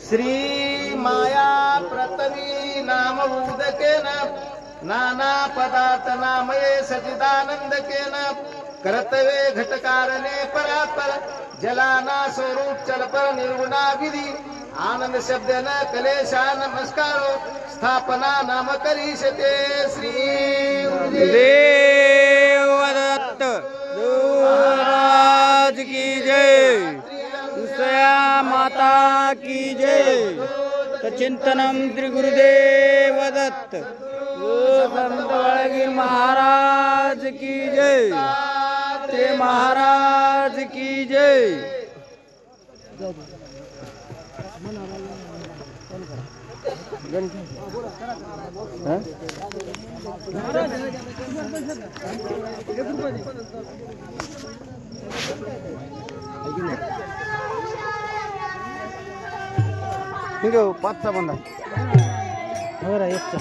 श्री माया प्रतमी नाम उदकेन नाना पदार्थ नामये सचिदानंदकेन कर्तव्ये घटकारणे परापर जलाना स्वरूप चलपर निर्गुणा विधी आनंद शब्द न कलेशा नमस्कारो स्थापना नाम करीशते श्री देवदत्त महाराज की जय उषया माता की जय चिंतनम श्री गुरुदेव दत्त संत बाळगीर महाराज की जय ते महाराज की जय पाचचा बंदा एकचा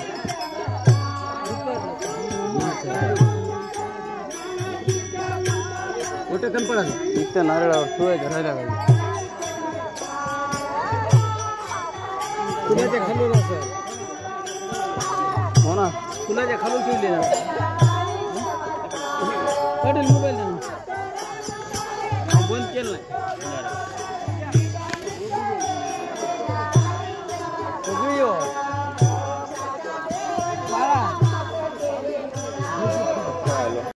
कुठे कल्पना इथं नारळावर ठेवायचं राहिला फुलाच्या खालून असं हो ना फुलाच्या खालून ठेवले ना काढेल मोबाईल बंद केलं नाही